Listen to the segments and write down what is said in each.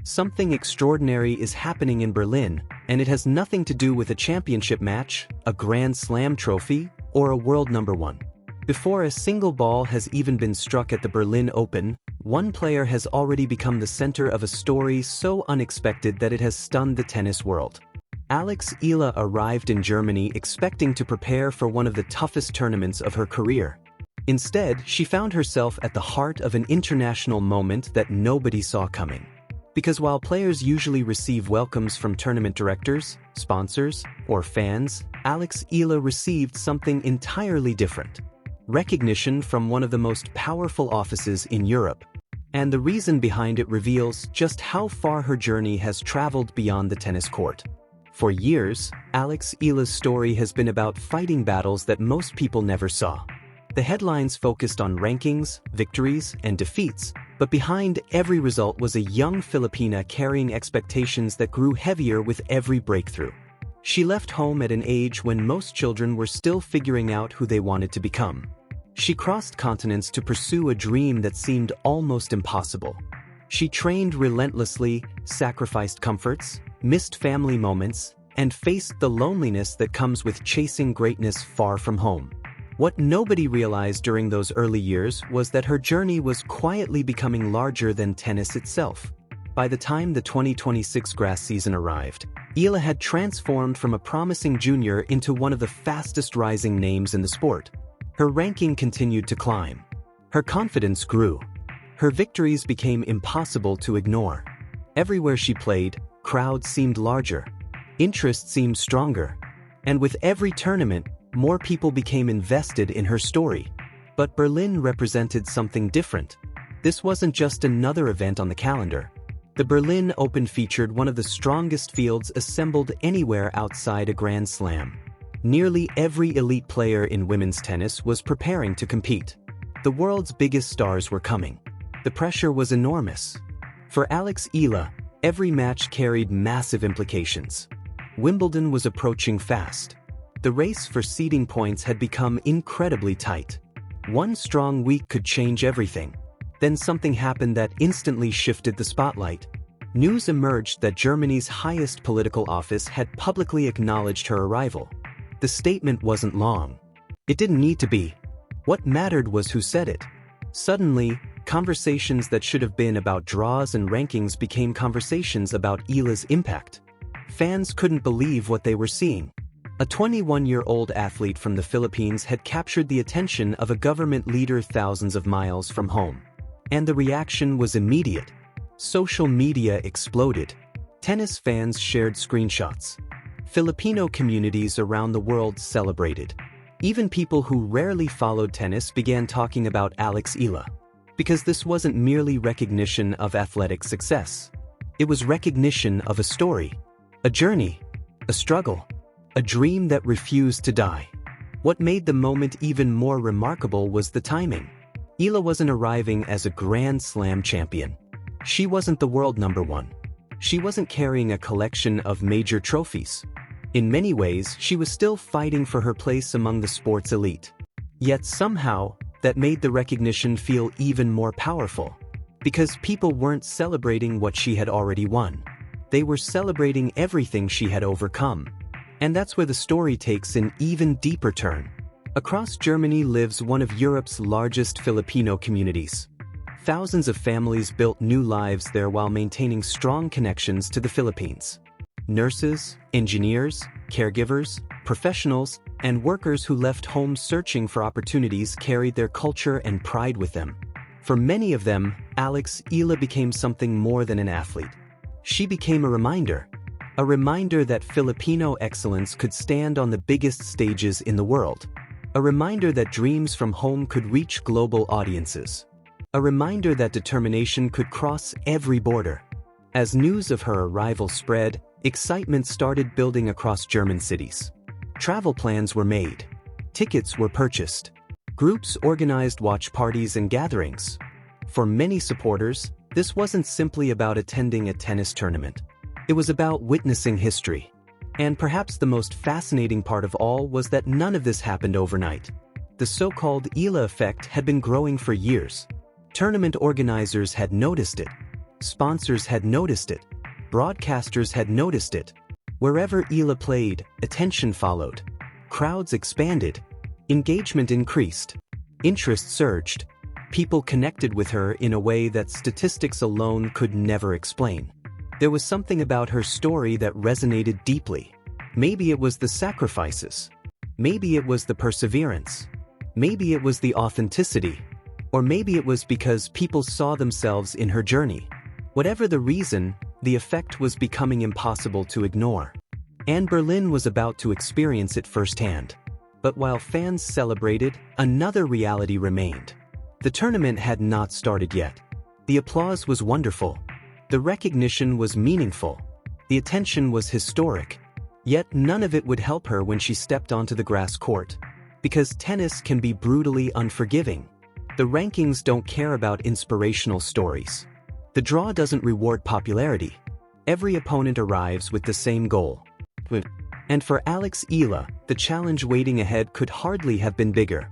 Something extraordinary is happening in Berlin, and it has nothing to do with a championship match, a Grand Slam trophy, or a world number one. Before a single ball has even been struck at the Berlin Open, one player has already become the center of a story so unexpected that it has stunned the tennis world. Alex Eala arrived in Germany expecting to prepare for one of the toughest tournaments of her career. Instead, she found herself at the heart of an international moment that nobody saw coming. Because while players usually receive welcomes from tournament directors, sponsors, or fans, Alex Eala received something entirely different. Recognition from one of the most powerful offices in Europe. And the reason behind it reveals just how far her journey has traveled beyond the tennis court. For years, Alex Eala's story has been about fighting battles that most people never saw. The headlines focused on rankings, victories, and defeats, but behind every result was a young Filipina carrying expectations that grew heavier with every breakthrough. She left home at an age when most children were still figuring out who they wanted to become. She crossed continents to pursue a dream that seemed almost impossible. She trained relentlessly, sacrificed comforts, missed family moments, and faced the loneliness that comes with chasing greatness far from home. What nobody realized during those early years was that her journey was quietly becoming larger than tennis itself. By the time the 2026 grass season arrived, Eala had transformed from a promising junior into one of the fastest rising names in the sport. Her ranking continued to climb. Her confidence grew. Her victories became impossible to ignore. Everywhere she played, crowds seemed larger. Interest seemed stronger. And with every tournament, more people became invested in her story. But Berlin represented something different. This wasn't just another event on the calendar. The Berlin Open featured one of the strongest fields assembled anywhere outside a Grand Slam. Nearly every elite player in women's tennis was preparing to compete. The world's biggest stars were coming. The pressure was enormous. For Alex Eala, every match carried massive implications. Wimbledon was approaching fast. The race for seeding points had become incredibly tight. One strong week could change everything. Then something happened that instantly shifted the spotlight. News emerged that Germany's highest political office had publicly acknowledged her arrival. The statement wasn't long. It didn't need to be. What mattered was who said it. Suddenly, conversations that should have been about draws and rankings became conversations about Eala's impact. Fans couldn't believe what they were seeing. A 21-year-old athlete from the Philippines had captured the attention of a government leader thousands of miles from home. And the reaction was immediate. Social media exploded. Tennis fans shared screenshots. Filipino communities around the world celebrated. Even people who rarely followed tennis began talking about Alex Eala. Because this wasn't merely recognition of athletic success. It was recognition of a story, a journey, a struggle. A dream that refused to die. What made the moment even more remarkable was the timing. Eala wasn't arriving as a Grand Slam champion. She wasn't the world number one. She wasn't carrying a collection of major trophies. In many ways, she was still fighting for her place among the sport's elite. Yet somehow, that made the recognition feel even more powerful. Because people weren't celebrating what she had already won. They were celebrating everything she had overcome. And that's where the story takes an even deeper turn. Across Germany lives one of Europe's largest Filipino communities. Thousands of families built new lives there while maintaining strong connections to the Philippines. Nurses, engineers, caregivers, professionals, and workers who left home searching for opportunities carried their culture and pride with them. For many of them, Alex Eala became something more than an athlete. She became a reminder that Filipino excellence could stand on the biggest stages in the world. A reminder that dreams from home could reach global audiences. A reminder that determination could cross every border. As news of her arrival spread, excitement started building across German cities. Travel plans were made. Tickets were purchased. Groups organized watch parties and gatherings. For many supporters, this wasn't simply about attending a tennis tournament. It was about witnessing history. And perhaps the most fascinating part of all was that none of this happened overnight. The so-called Eala effect had been growing for years. Tournament organizers had noticed it. Sponsors had noticed it. Broadcasters had noticed it. Wherever Eala played, attention followed. Crowds expanded. Engagement increased. Interest surged. People connected with her in a way that statistics alone could never explain. There was something about her story that resonated deeply. Maybe it was the sacrifices. Maybe it was the perseverance. Maybe it was the authenticity. Or maybe it was because people saw themselves in her journey. Whatever the reason, the effect was becoming impossible to ignore. And Berlin was about to experience it firsthand. But while fans celebrated, another reality remained. The tournament had not started yet. The applause was wonderful. The recognition was meaningful. The attention was historic. Yet none of it would help her when she stepped onto the grass court. Because tennis can be brutally unforgiving. The rankings don't care about inspirational stories. The draw doesn't reward popularity. Every opponent arrives with the same goal. And for Alex Eala, the challenge waiting ahead could hardly have been bigger.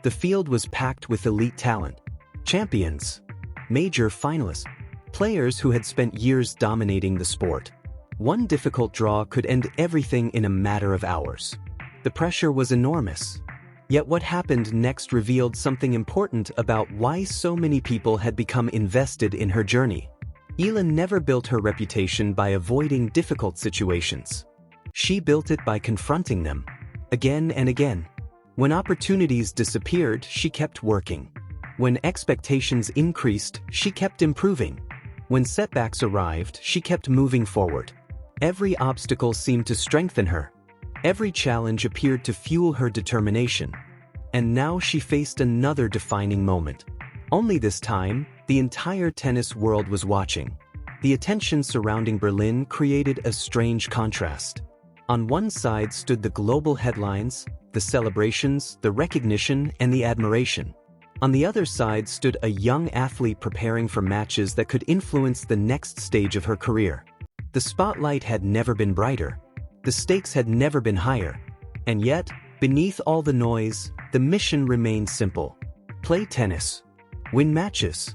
The field was packed with elite talent. Champions. Major finalists. Players who had spent years dominating the sport. One difficult draw could end everything in a matter of hours. The pressure was enormous. Yet what happened next revealed something important about why so many people had become invested in her journey. Eala never built her reputation by avoiding difficult situations. She built it by confronting them, again and again. When opportunities disappeared, she kept working. When expectations increased, she kept improving. When setbacks arrived, she kept moving forward. Every obstacle seemed to strengthen her. Every challenge appeared to fuel her determination. And now she faced another defining moment. Only this time, the entire tennis world was watching. The attention surrounding Berlin created a strange contrast. On one side stood the global headlines, the celebrations, the recognition, and the admiration. On the other side stood a young athlete preparing for matches that could influence the next stage of her career. The spotlight had never been brighter. The stakes had never been higher. And yet, beneath all the noise, the mission remained simple. Play tennis. Win matches.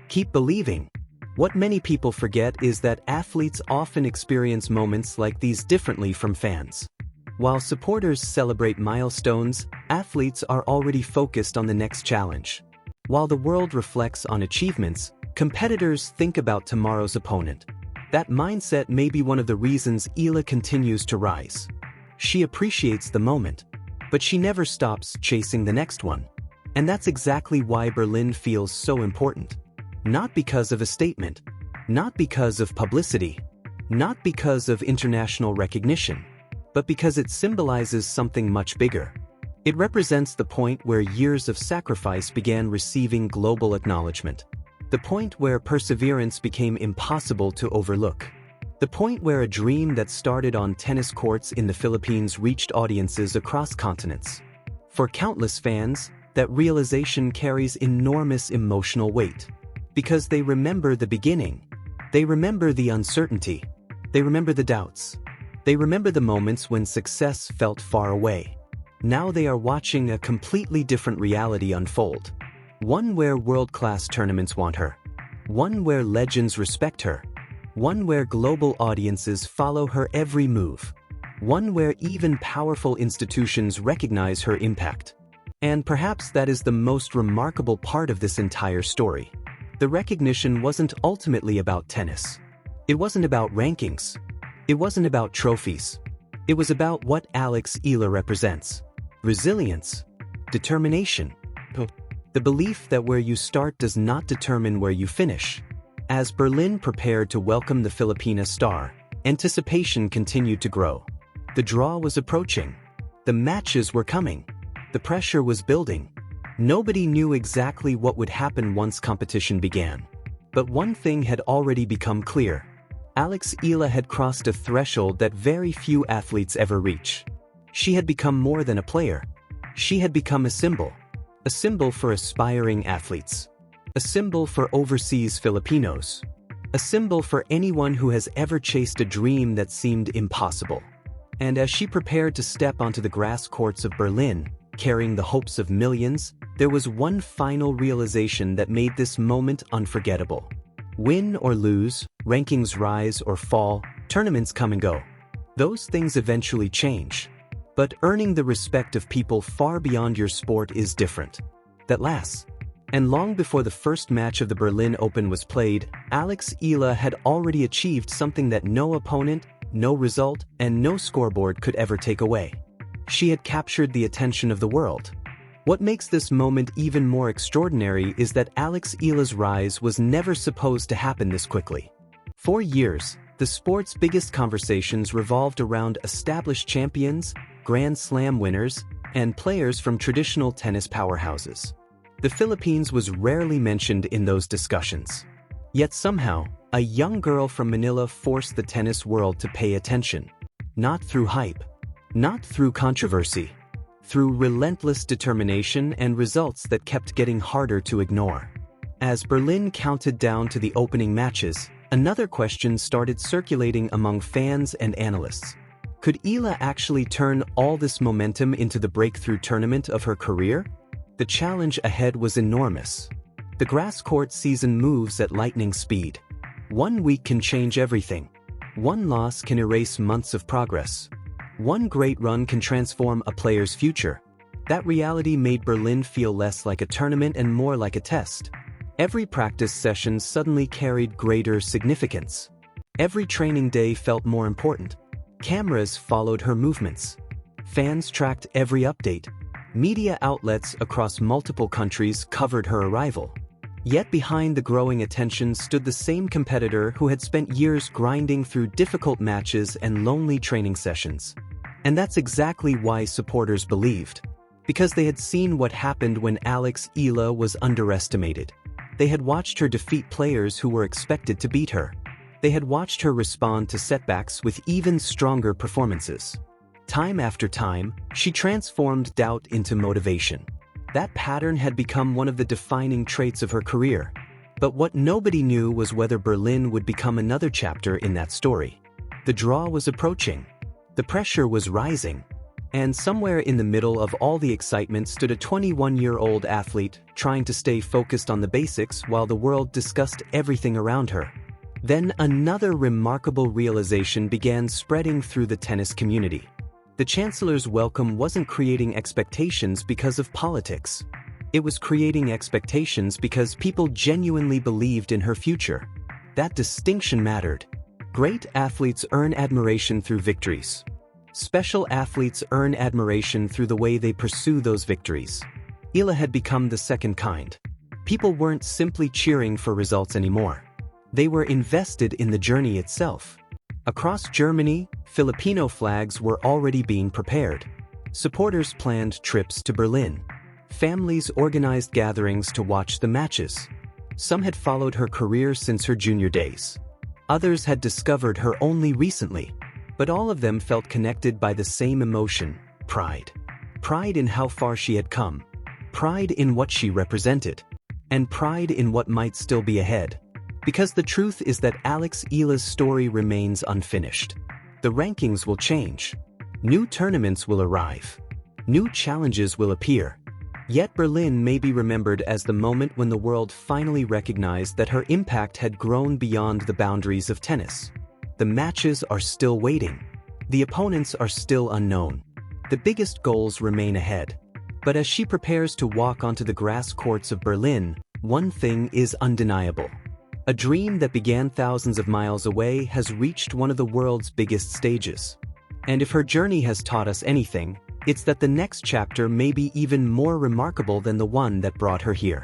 Keep believing. What many people forget is that athletes often experience moments like these differently from fans. While supporters celebrate milestones, athletes are already focused on the next challenge. While the world reflects on achievements, competitors think about tomorrow's opponent. That mindset may be one of the reasons Eala continues to rise. She appreciates the moment, but she never stops chasing the next one. And that's exactly why Berlin feels so important. Not because of a statement, not because of publicity, not because of international recognition, but because it symbolizes something much bigger. It represents the point where years of sacrifice began receiving global acknowledgement. The point where perseverance became impossible to overlook. The point where a dream that started on tennis courts in the Philippines reached audiences across continents. For countless fans, that realization carries enormous emotional weight. Because they remember the beginning. They remember the uncertainty. They remember the doubts. They remember the moments when success felt far away. Now they are watching a completely different reality unfold. One where world-class tournaments want her. One where legends respect her. One where global audiences follow her every move. One where even powerful institutions recognize her impact. And perhaps that is the most remarkable part of this entire story. The recognition wasn't ultimately about tennis. It wasn't about rankings. It wasn't about trophies. It was about what Alex Eala represents. Resilience. Determination. The belief that where you start does not determine where you finish. As Berlin prepared to welcome the Filipina star, anticipation continued to grow. The draw was approaching. The matches were coming. The pressure was building. Nobody knew exactly what would happen once competition began. But one thing had already become clear. Alex Eala had crossed a threshold that very few athletes ever reach. She had become more than a player. She had become a symbol. A symbol for aspiring athletes. A symbol for overseas Filipinos. A symbol for anyone who has ever chased a dream that seemed impossible. And as she prepared to step onto the grass courts of Berlin, carrying the hopes of millions, there was one final realization that made this moment unforgettable. Win or lose, rankings rise or fall, tournaments come and go. Those things eventually change. But earning the respect of people far beyond your sport is different. That lasts. And long before the first match of the Berlin Open was played, Alex Eala had already achieved something that no opponent, no result, and no scoreboard could ever take away. She had captured the attention of the world. What makes this moment even more extraordinary is that Alex Eala's rise was never supposed to happen this quickly. For years, the sport's biggest conversations revolved around established champions, Grand Slam winners, and players from traditional tennis powerhouses. The Philippines was rarely mentioned in those discussions. Yet somehow, a young girl from Manila forced the tennis world to pay attention. Not through hype, not through controversy, through relentless determination and results that kept getting harder to ignore. As Berlin counted down to the opening matches, another question started circulating among fans and analysts. Could Eala actually turn all this momentum into the breakthrough tournament of her career? The challenge ahead was enormous. The grass court season moves at lightning speed. 1 week can change everything. One loss can erase months of progress. One great run can transform a player's future. That reality made Berlin feel less like a tournament and more like a test. Every practice session suddenly carried greater significance. Every training day felt more important. Cameras followed her movements. Fans tracked every update. Media outlets across multiple countries covered her arrival. Yet behind the growing attention stood the same competitor who had spent years grinding through difficult matches and lonely training sessions. And that's exactly why supporters believed. Because they had seen what happened when Alex Eala was underestimated. They had watched her defeat players who were expected to beat her. They had watched her respond to setbacks with even stronger performances. Time after time, she transformed doubt into motivation. That pattern had become one of the defining traits of her career. But what nobody knew was whether Berlin would become another chapter in that story. The draw was approaching. The pressure was rising. And somewhere in the middle of all the excitement stood a 21-year-old athlete trying to stay focused on the basics while the world discussed everything around her. Then another remarkable realization began spreading through the tennis community. The Chancellor's welcome wasn't creating expectations because of politics. It was creating expectations because people genuinely believed in her future. That distinction mattered. Great athletes earn admiration through victories. Special athletes earn admiration through the way they pursue those victories. Eala had become the second kind. People weren't simply cheering for results anymore. They were invested in the journey itself. Across Germany, Filipino flags were already being prepared. Supporters planned trips to Berlin. Families organized gatherings to watch the matches. Some had followed her career since her junior days. Others had discovered her only recently. But all of them felt connected by the same emotion: pride. Pride in how far she had come. Pride in what she represented. And pride in what might still be ahead. Because the truth is that Alex Eala's story remains unfinished. The rankings will change. New tournaments will arrive. New challenges will appear. Yet Berlin may be remembered as the moment when the world finally recognized that her impact had grown beyond the boundaries of tennis. The matches are still waiting. The opponents are still unknown. The biggest goals remain ahead. But as she prepares to walk onto the grass courts of Berlin, one thing is undeniable. A dream that began thousands of miles away has reached one of the world's biggest stages. And if her journey has taught us anything, it's that the next chapter may be even more remarkable than the one that brought her here.